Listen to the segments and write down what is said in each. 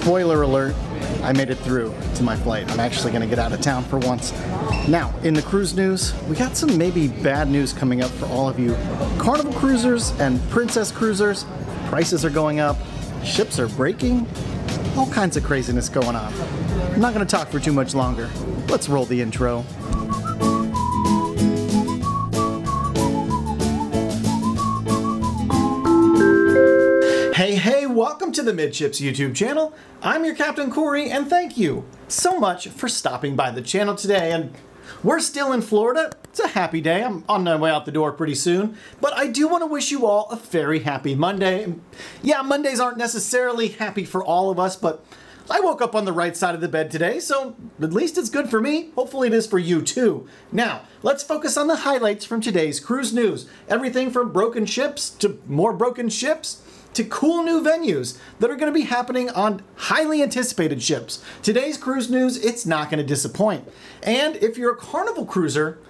Spoiler alert, I made it through to my flight. I'm actually going to get out of town for once. Now, in the cruise news, we got some maybe bad news coming up for all of you Carnival cruisers and Princess cruisers. Prices are going up, ships are breaking, all kinds of craziness going on. I'm not going to talk for too much longer. Let's roll the intro. Hey, welcome to the Midships YouTube channel. I'm your Captain Corey, and thank you so much for stopping by the channel today. And we're still in Florida. It's a happy day. I'm on my way out the door pretty soon. But I do want to wish you all a very happy Monday. Yeah, Mondays aren't necessarily happy for all of us, but I woke up on the right side of the bed today, so at least it's good for me. Hopefully it is for you too. Now, let's focus on the highlights from today's cruise news. Everything from broken ships to more broken ships, to cool new venues that are going to be happening on highly anticipated ships. Today's cruise news, it's not going to disappoint. And if you're a Carnival cruiser,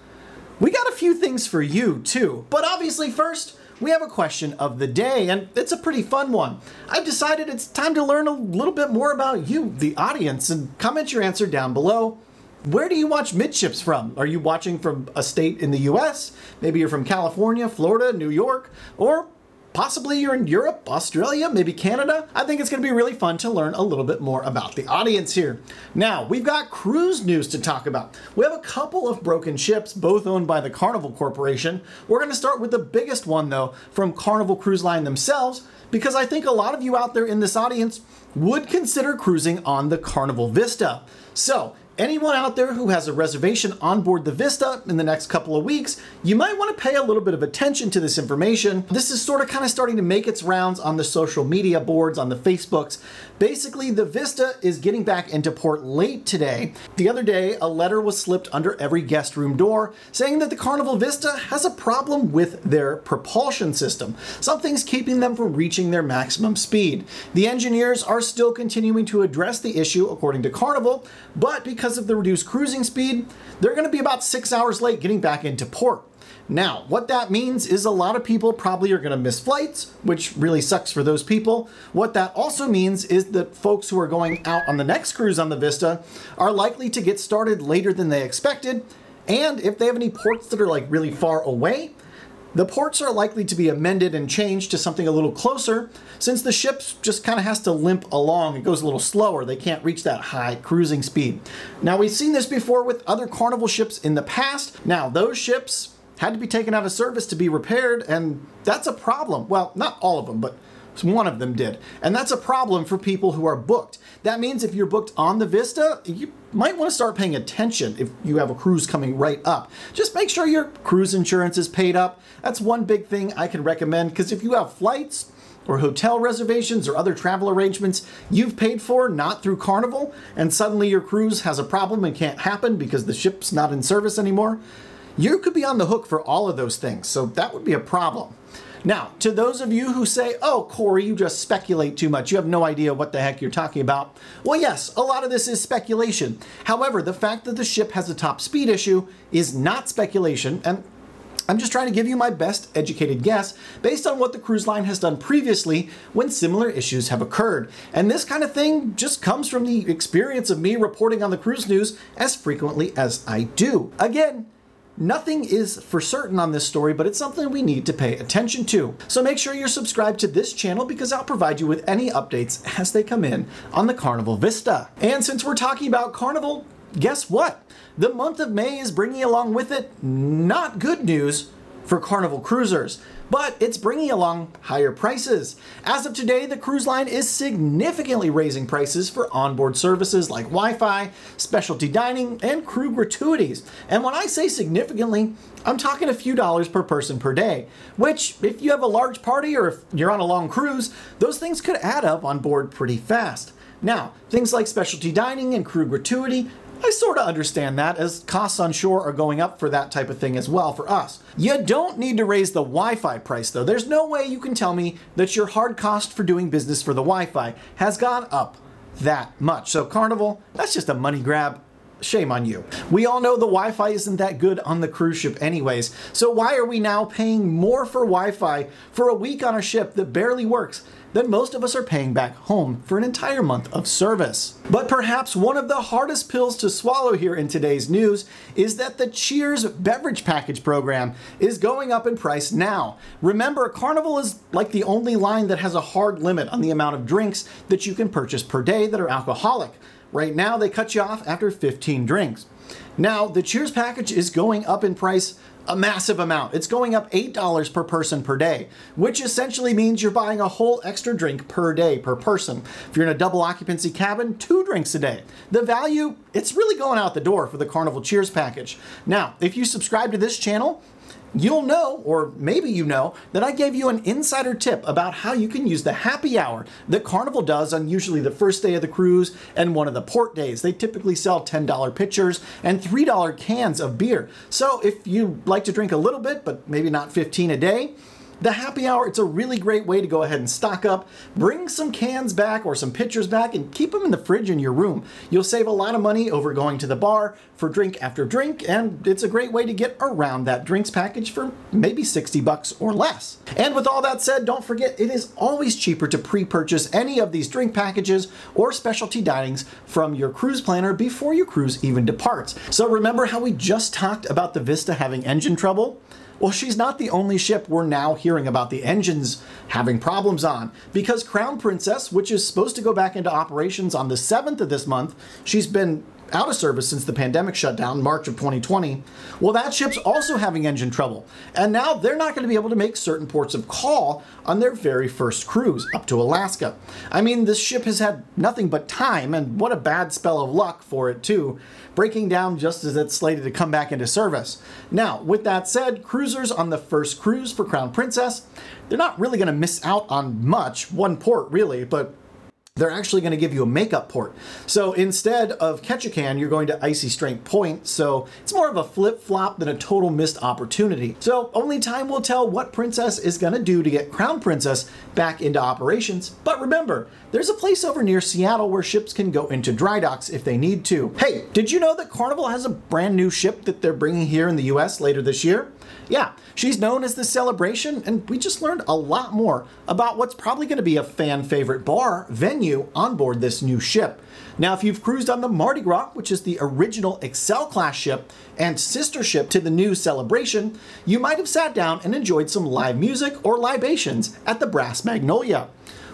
we got a few things for you too. But obviously first, we have a question of the day, and it's a pretty fun one. I've decided it's time to learn a little bit more about you, the audience, and comment your answer down below. Where do you watch Midships from? Are you watching from a state in the US? Maybe you're from California, Florida, New York, or possibly you're in Europe, Australia, maybe Canada. I think it's going to be really fun to learn a little bit more about the audience here. Now, we've got cruise news to talk about. We have a couple of broken ships, both owned by the Carnival Corporation. We're going to start with the biggest one, though, from Carnival Cruise Line themselves, because I think a lot of you out there in this audience would consider cruising on the Carnival Vista. So, anyone out there who has a reservation on board the Vista in the next couple of weeks, you might want to pay a little bit of attention to this information. This is kind of starting to make its rounds on the social media boards, on the Facebooks. Basically, the Vista is getting back into port late today. The other day, a letter was slipped under every guest room door saying that the Carnival Vista has a problem with their propulsion system. Something's keeping them from reaching their maximum speed. The engineers are still continuing to address the issue according to Carnival, but because of the reduced cruising speed, they're going to be about 6 hours late getting back into port. Now, what that means is a lot of people probably are going to miss flights, which really sucks for those people. What that also means is that folks who are going out on the next cruise on the Vista are likely to get started later than they expected. And if they have any ports that are like really far away, the ports are likely to be amended and changed to something a little closer, since the ship just kind of has to limp along. It goes a little slower. They can't reach that high cruising speed. Now, we've seen this before with other Carnival ships in the past. Now, those ships had to be taken out of service to be repaired, and that's a problem. Well, not all of them, but one of them did. And that's a problem for people who are booked. That means if you're booked on the Vista, you might want to start paying attention if you have a cruise coming right up. Just make sure your cruise insurance is paid up. That's one big thing I can recommend, because if you have flights or hotel reservations or other travel arrangements you've paid for not through Carnival, and suddenly your cruise has a problem and can't happen because the ship's not in service anymore, you could be on the hook for all of those things. So that would be a problem. Now, to those of you who say, oh, Corey, you just speculate too much. You have no idea what the heck you're talking about. Well, yes, a lot of this is speculation. However, the fact that the ship has a top speed issue is not speculation, and I'm just trying to give you my best educated guess based on what the cruise line has done previously when similar issues have occurred. And this kind of thing just comes from the experience of me reporting on the cruise news as frequently as I do. Again, nothing is for certain on this story, but it's something we need to pay attention to. So make sure you're subscribed to this channel, because I'll provide you with any updates as they come in on the Carnival Vista. And since we're talking about Carnival, guess what? The month of May is bringing along with it not good news for Carnival cruisers, but it's bringing along higher prices. As of today, the cruise line is significantly raising prices for onboard services like Wi-Fi, specialty dining, and crew gratuities. And when I say significantly, I'm talking a few dollars per person per day, which if you have a large party or if you're on a long cruise, those things could add up on board pretty fast. Now, things like specialty dining and crew gratuity, I sort of understand that, as costs on shore are going up for that type of thing as well for us. You don't need to raise the Wi-Fi price though. There's no way you can tell me that your hard cost for doing business for the Wi-Fi has gone up that much. So Carnival, that's just a money grab. Shame on you. We all know the Wi-Fi isn't that good on the cruise ship anyways, so why are we now paying more for Wi-Fi for a week on a ship that barely works than most of us are paying back home for an entire month of service. But perhaps one of the hardest pills to swallow here in today's news is that the Cheers beverage package program is going up in price now. Remember, Carnival is like the only line that has a hard limit on the amount of drinks that you can purchase per day that are alcoholic. Right now, they cut you off after 15 drinks. Now, the Cheers package is going up in price a massive amount. It's going up $8 per person per day, which essentially means you're buying a whole extra drink per day per person. If you're in a double occupancy cabin, 2 drinks a day. The value, it's really going out the door for the Carnival Cheers package. Now, if you subscribe to this channel, you'll know, or maybe you know, that I gave you an insider tip about how you can use the happy hour that Carnival does on usually the first day of the cruise and one of the port days. They typically sell $10 pitchers and $3 cans of beer. So if you like to drink a little bit, but maybe not 15 a day, the happy hour, it's a really great way to go ahead and stock up, bring some cans back or some pitchers back and keep them in the fridge in your room. You'll save a lot of money over going to the bar for drink after drink, and it's a great way to get around that drinks package for maybe $60 or less. And with all that said, don't forget it is always cheaper to pre-purchase any of these drink packages or specialty dinings from your cruise planner before your cruise even departs. So remember how we just talked about the Vista having engine trouble? Well, she's not the only ship we're now hearing about the engines having problems on, because Crown Princess, which is supposed to go back into operations on the 7th of this month, she's been out of service since the pandemic shut down March of 2020. Well, that ship's also having engine trouble, and now they're not going to be able to make certain ports of call on their very first cruise up to Alaska. I mean, this ship has had nothing but time, and what a bad spell of luck for it too, breaking down just as it's slated to come back into service. Now, with that said, cruisers on the first cruise for Crown Princess, they're not really going to miss out on much, one port really, but they're actually going to give you a makeup port. So instead of Ketchikan, you're going to Icy Strength Point, so it's more of a flip-flop than a total missed opportunity. So only time will tell what Princess is going to do to get Crown Princess back into operations. But remember, there's a place over near Seattle where ships can go into dry docks if they need to. Hey, did you know that Carnival has a brand new ship that they're bringing here in the US later this year? Yeah, she's known as the Celebration, and we just learned a lot more about what's probably going to be a fan favorite bar venue on board this new ship. Now, if you've cruised on the Mardi Gras, which is the original Excel class ship and sister ship to the new Celebration, you might have sat down and enjoyed some live music or libations at the Brass Magnolia.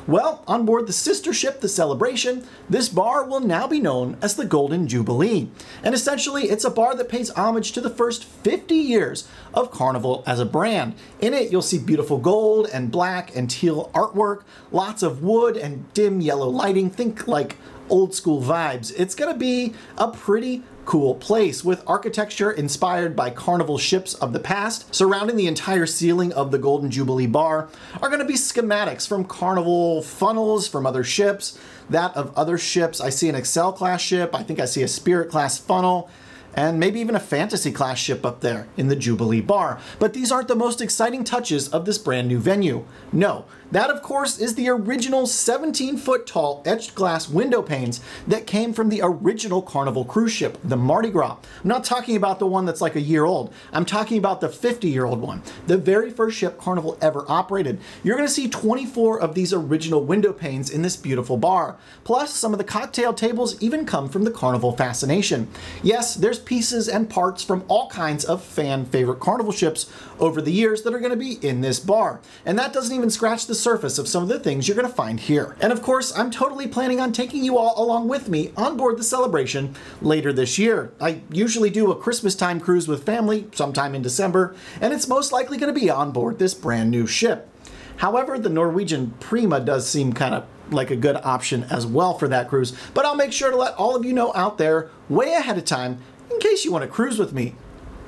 Well, on board the sister ship, the Celebration, this bar will now be known as the Golden Jubilee. And essentially, it's a bar that pays homage to the first 50 years of Carnival as a brand. In it, you'll see beautiful gold and black and teal artwork, lots of wood and dim yellow lighting. Think like old school vibes. It's gonna be a pretty cool place with architecture inspired by Carnival ships of the past. Surrounding the entire ceiling of the Golden Jubilee bar are going to be schematics from Carnival funnels from other ships, that of other ships. I see an Excel class ship, I think I see a Spirit class funnel, and maybe even a Fantasy class ship up there in the Jubilee bar. But these aren't the most exciting touches of this brand new venue. No, that of course is the original 17-foot tall etched glass window panes that came from the original Carnival cruise ship, the Mardi Gras. I'm not talking about the one that's like a year old. I'm talking about the 50-year-old one, the very first ship Carnival ever operated. You're going to see 24 of these original window panes in this beautiful bar. Plus, some of the cocktail tables even come from the Carnival Fascination. Yes, there's pieces and parts from all kinds of fan favorite Carnival ships over the years that are going to be in this bar. And that doesn't even scratch the surface of some of the things you're going to find here. And of course, I'm totally planning on taking you all along with me on board the Celebration later this year. I usually do a Christmas time cruise with family sometime in December, and it's most likely going to be on board this brand new ship. However, the Norwegian Prima does seem kind of like a good option as well for that cruise, but I'll make sure to let all of you know out there way ahead of time in case you want to cruise with me.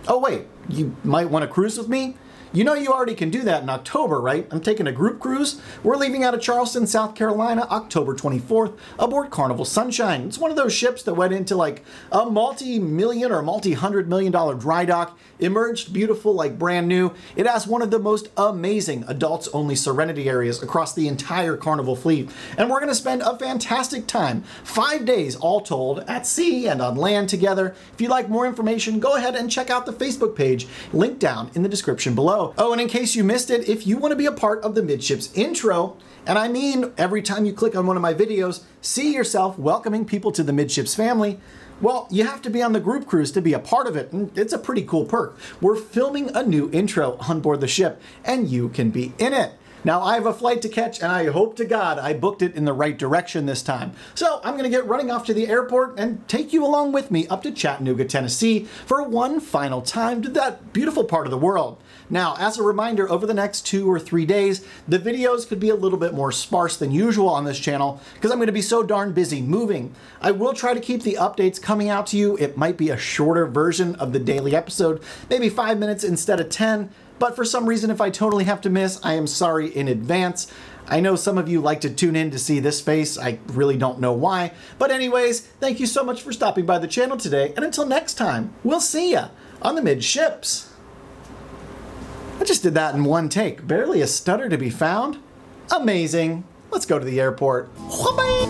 Oh wait, you might want to cruise with me? You know you already can do that in October, right? I'm taking a group cruise. We're leaving out of Charleston, South Carolina, October 24th, aboard Carnival Sunshine. It's one of those ships that went into like a multi-million or multi-hundred million dollar dry dock, emerged beautiful, like brand new. It has one of the most amazing adults-only Serenity areas across the entire Carnival fleet. And we're gonna spend a fantastic time, 5 days all told, at sea and on land together. If you'd like more information, go ahead and check out the Facebook page, linked down in the description below. intro. Oh, and in case you missed it, if you want to be a part of the Midships intro, and I mean every time you click on one of my videos, see yourself welcoming people to the Midships family, well, you have to be on the group cruise to be a part of it, and it's a pretty cool perk. We're filming a new intro on board the ship, and you can be in it. Now, I have a flight to catch, and I hope to God I booked it in the right direction this time. So I'm going to get running off to the airport and take you along with me up to Chattanooga, Tennessee for one final time to that beautiful part of the world. Now, as a reminder, over the next 2 or 3 days, the videos could be a little bit more sparse than usual on this channel because I'm going to be so darn busy moving. I will try to keep the updates coming out to you. It might be a shorter version of the daily episode, maybe 5 minutes instead of 10. But for some reason, if I totally have to miss, I am sorry in advance. I know some of you like to tune in to see this face. I really don't know why. But anyways, thank you so much for stopping by the channel today. And until next time, we'll see ya on the Midships. I just did that in one take. Barely a stutter to be found. Amazing. Let's go to the airport. Bye-bye.